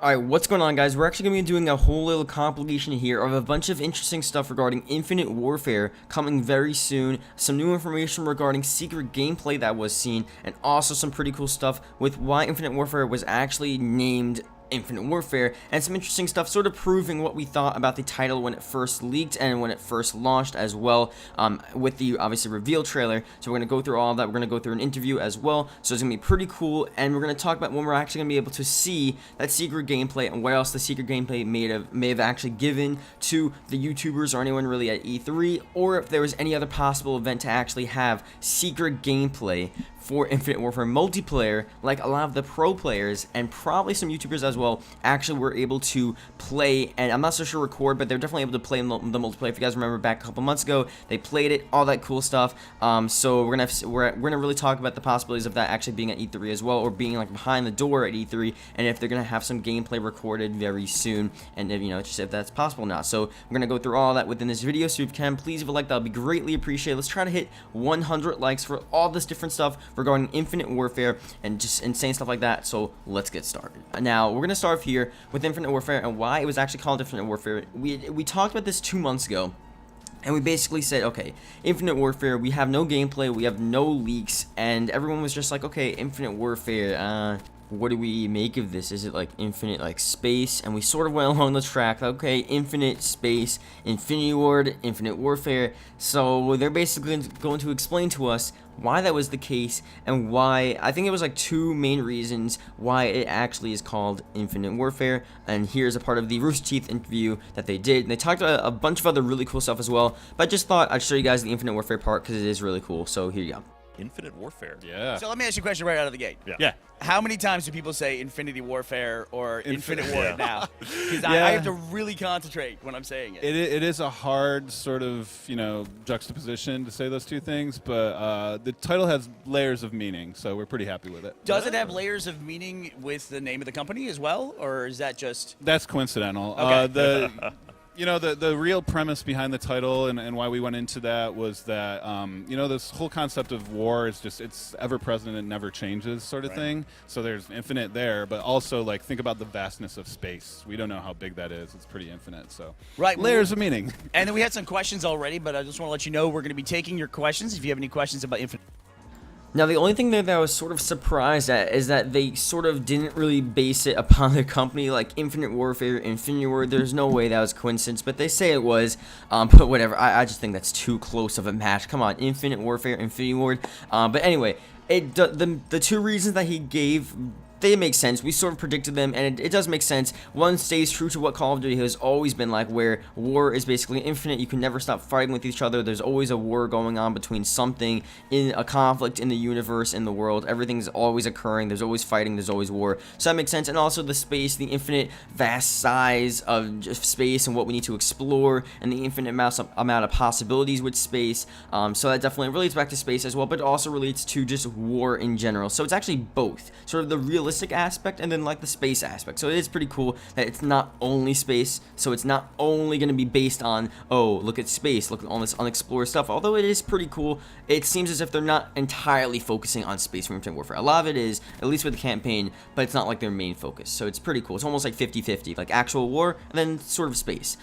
Alright, what's going on, guys? We're actually going to be doing a whole little compilation here of a bunch of interesting stuff regarding Infinite Warfare coming very soon, some new information regarding secret gameplay that was seen, and also some pretty cool stuff with why Infinite Warfare was actually named Infinite Warfare, and some interesting stuff sort of proving what we thought about the title when it first leaked and when it first launched as well, with the obviously reveal trailer. So we're going to go through all of that. We're going to go through an interview as well, so it's going to be pretty cool, and we're going to talk about when we're actually going to be able to see that secret gameplay and what else the secret gameplay may have actually given to the YouTubers or anyone really at E3, or if there was any other possible event to actually have secret gameplay for Infinite Warfare multiplayer, like a lot of the pro players and probably some YouTubers as well actually were able to play, and I'm not so sure record, but they're definitely able to play the multiplayer. If you guys remember back a couple months ago, they played it, all that cool stuff. So we're gonna really talk about the possibilities of that actually being at E3 as well, or being like behind the door at E3, and if they're gonna have some gameplay recorded very soon, and if, just if that's possible or not. So we're gonna go through all that within this video. So if you can, please leave a like, that would be greatly appreciated. Let's try to hit 100 likes for all this different stuff regarding Infinite Warfare and just insane stuff like that. So let's get started. Now we're gonna start off here with Infinite Warfare and why it was actually called Infinite Warfare. We talked about this 2 months ago, and we basically said, okay, Infinite Warfare, we have no gameplay, we have no leaks, and everyone was just like, okay, Infinite Warfare, what do we make of this? Is it like infinite, like space? And we sort of went along the track, okay, infinite space, Infinity Ward, Infinite Warfare. So they're basically going to explain to us why that was the case, and why, I think it was like 2 main reasons why it actually is called Infinite Warfare. And here's a part of the Rooster Teeth interview that they did, and they talked about a bunch of other really cool stuff as well, but I just thought I'd show you guys the Infinite Warfare part because it is really cool. So here you go. Infinite Warfare. Yeah. So let me ask you a question right out of the gate. Yeah. How many times do people say Infinity Warfare or Infinite War yeah. now? Because Yeah. I have to really concentrate when I'm saying it. It is a hard sort of, juxtaposition to say those two things, but the title has layers of meaning, so we're pretty happy with it. Does it have layers of meaning with the name of the company as well, or is that just... That's coincidental. Okay. The real premise behind the title and why we went into that was that, this whole concept of war is just, it's ever present and never changes sort of thing. So there's infinite there, but also, like, think about the vastness of space. We don't know how big that is. It's pretty infinite, so. Right. Layers of meaning. And then we had some questions already, but I just want to let you know we're going to be taking your questions if you have any questions about Infinite. Now, the only thing that I was sort of surprised at is that they sort of didn't really base it upon their company, like Infinite Warfare, Infinity Ward. There's no way that was coincidence, but they say it was. But whatever, I just think that's too close of a match. Come on, Infinite Warfare, Infinity Ward. But anyway, the 2 reasons that he gave, they make sense. We sort of predicted them, and it does make sense. One stays true to what Call of Duty has always been like, where war is basically infinite. You can never stop fighting with each other. There's always a war going on between something, in a conflict in the universe, in the world. Everything's always occurring. There's always fighting. There's always war. So that makes sense. And also the space, the infinite vast size of just space and what we need to explore, and the infinite amount of possibilities with space. So that definitely relates back to space as well, but it also relates to just war in general. So it's actually both, sort of the realistic aspect and then like the space aspect. So it is pretty cool that it's not only space, so it's not only going to be based on, oh, look at space, look at all this unexplored stuff. Although it is pretty cool, it seems as if they're not entirely focusing on space for Infinite Warfare. A lot of it is, at least with the campaign, but it's not like their main focus. So it's pretty cool. It's almost like 50-50, like actual war and then sort of space.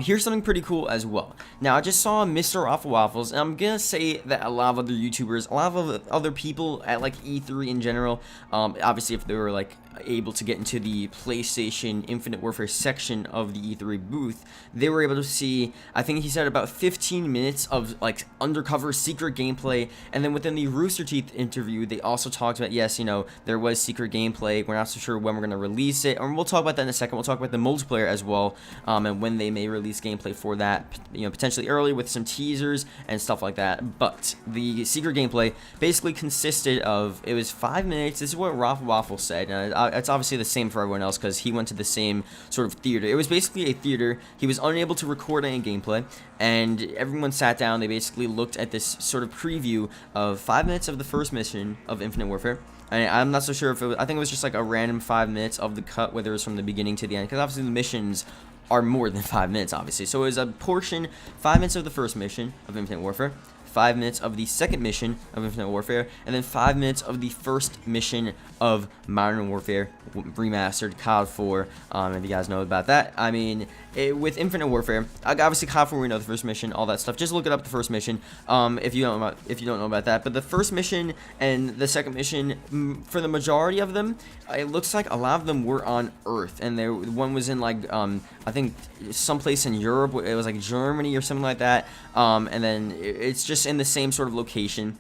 Here's something pretty cool as well. Now, I just saw Mr. Waffle Waffles, and I'm gonna say that a lot of other YouTubers, a lot of other people at like E3 in general, obviously if they were like able to get into the PlayStation Infinite Warfare section of the E3 booth, they were able to see, I think he said, about 15 minutes of like undercover secret gameplay. And then within the Rooster Teeth interview, they also talked about, yes, there was secret gameplay. We're not so sure when we're going to release it, and we'll talk about that in a second. We'll talk about the multiplayer as well, and when they may release gameplay for that, potentially early with some teasers and stuff like that. But the secret gameplay basically consisted of, it was 5 minutes. This is what Waffle Waffle said, and it's obviously the same for everyone else because he went to the same sort of theater. It was basically a theater. He was unable to record any gameplay, and everyone sat down. They basically looked at this sort of preview of 5 minutes of the first mission of Infinite Warfare. And I'm not so sure if it was, I think it was just like a random 5 minutes of the cut, whether it was from the beginning to the end, because obviously the missions are more than 5 minutes, obviously. So it was a portion, 5 minutes of the first mission of Infinite Warfare, 5 minutes of the second mission of Infinite Warfare, and then 5 minutes of the first mission of Modern Warfare Remastered COD 4. If you guys know about that, I mean, with Infinite Warfare, obviously COD 4, we know the first mission, all that stuff. Just look it up, the first mission, if you don't know about that. But the first mission and the second mission, for the majority of them, it looks like a lot of them were on Earth, and one was in like I think someplace in Europe. It was like Germany or something like that. And then it's just in the same sort of location.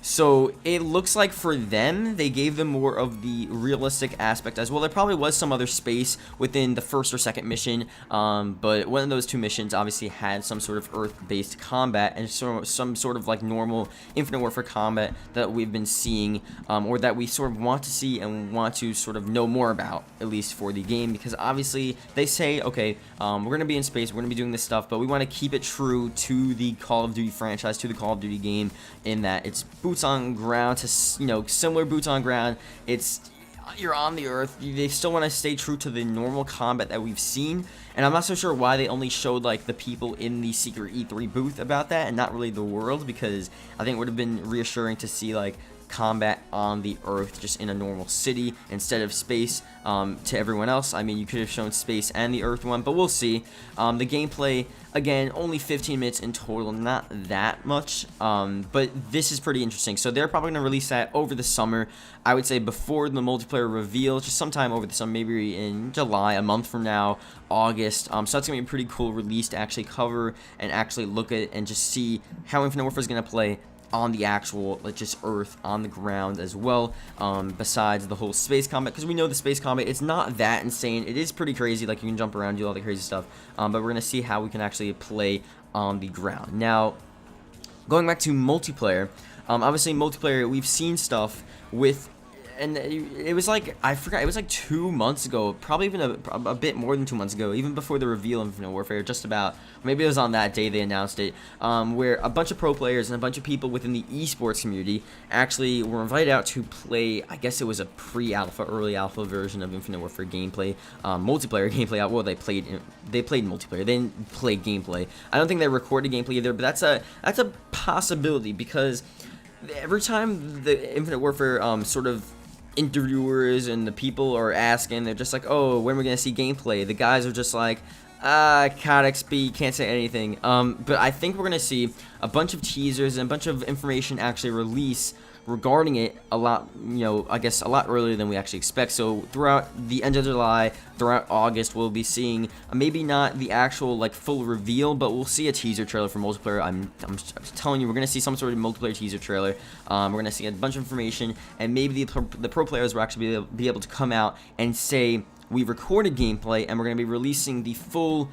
So it looks like for them, they gave them more of the realistic aspect as well. There probably was some other space within the first or second mission, but one of those two missions obviously had some sort of Earth-based combat and some sort of like normal Infinite Warfare combat that we've been seeing, or that we sort of want to see and want to sort of know more about, at least for the game, because obviously they say, okay, we're going to be in space, we're going to be doing this stuff, but we want to keep it true to the Call of Duty franchise, to the Call of Duty game, in that it's boots on ground, to similar boots on ground. You're on the Earth. They still want to stay true to the normal combat that we've seen, and I'm not so sure why they only showed like the people in the secret E3 booth about that and not really the world, because I think it would have been reassuring to see like combat on the Earth, just in a normal city instead of space. To everyone else, I mean, you could have shown space and the Earth one, but we'll see. The gameplay, again, only 15 minutes in total, not that much, but this is pretty interesting. So they're probably going to release that over the summer, I would say before the multiplayer reveal, just sometime over the summer, maybe in July, a month from now, August. So that's going to be a pretty cool release to actually cover and actually look at and just see how Infinite Warfare is going to play on the actual, like, just Earth, on the ground as well, besides the whole space combat, because we know the space combat, it's not that insane. It is pretty crazy, like you can jump around, do all the crazy stuff, but we're going to see how we can actually play on the ground. Now, going back to multiplayer, obviously multiplayer, we've seen stuff with, and it was like, I forgot, it was like 2 months ago, probably even a bit more than 2 months ago, even before the reveal of Infinite Warfare, just about, maybe it was on that day they announced it, where a bunch of pro players and a bunch of people within the esports community actually were invited out to play, I guess it was a pre-alpha, early alpha version of Infinite Warfare gameplay, multiplayer gameplay. Well, they played multiplayer, they didn't play gameplay. I don't think they recorded gameplay either, but that's a possibility, because every time the Infinite Warfare sort of interviewers and the people are asking, they're just like, oh, when are we gonna see gameplay? The guys are just like, COD XP, can't say anything. But I think we're gonna see a bunch of teasers and a bunch of information actually release regarding it a lot, I guess a lot earlier than we actually expect. So throughout the end of July, throughout August, we'll be seeing maybe not the actual like full reveal, but we'll see a teaser trailer for multiplayer. I'm telling you, we're gonna see some sort of multiplayer teaser trailer. We're gonna see a bunch of information, and maybe the pro players will actually be able to come out and say, we recorded gameplay and we're gonna be releasing the full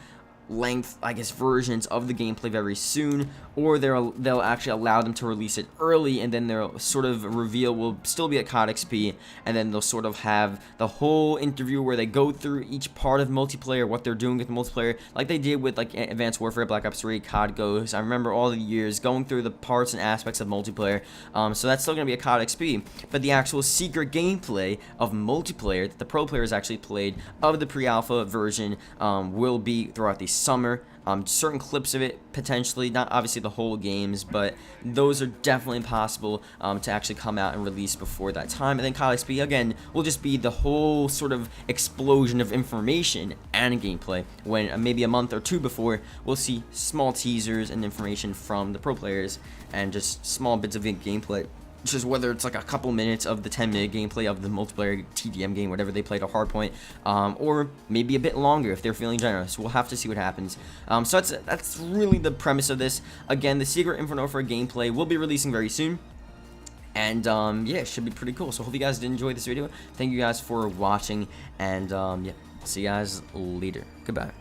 length, I guess, versions of the gameplay very soon, or they'll actually allow them to release it early, and then their sort of reveal will still be at COD XP, and then they'll sort of have the whole interview where they go through each part of multiplayer, what they're doing with the multiplayer, like they did with like Advanced Warfare, Black Ops 3, COD Ghosts. I remember all the years going through the parts and aspects of multiplayer. So that's still going to be a COD XP, but the actual secret gameplay of multiplayer that the pro players actually played of the pre-alpha version will be throughout the summer. Certain clips of it, potentially, not obviously the whole games, but those are definitely possible to actually come out and release before that time. And then COD XP, again, will just be the whole sort of explosion of information and gameplay, when maybe a month or two before, we'll see small teasers and information from the pro players and just small bits of gameplay. Just whether it's like a couple minutes of the 10-minute gameplay of the multiplayer TDM game, whatever they played, a hardpoint, or maybe a bit longer if they're feeling generous. We'll have to see what happens. So that's really the premise of this. Again, the secret Infinite Warfare gameplay will be releasing very soon, and yeah, it should be pretty cool. So hope you guys did enjoy this video. Thank you guys for watching, and yeah, see you guys later. Goodbye.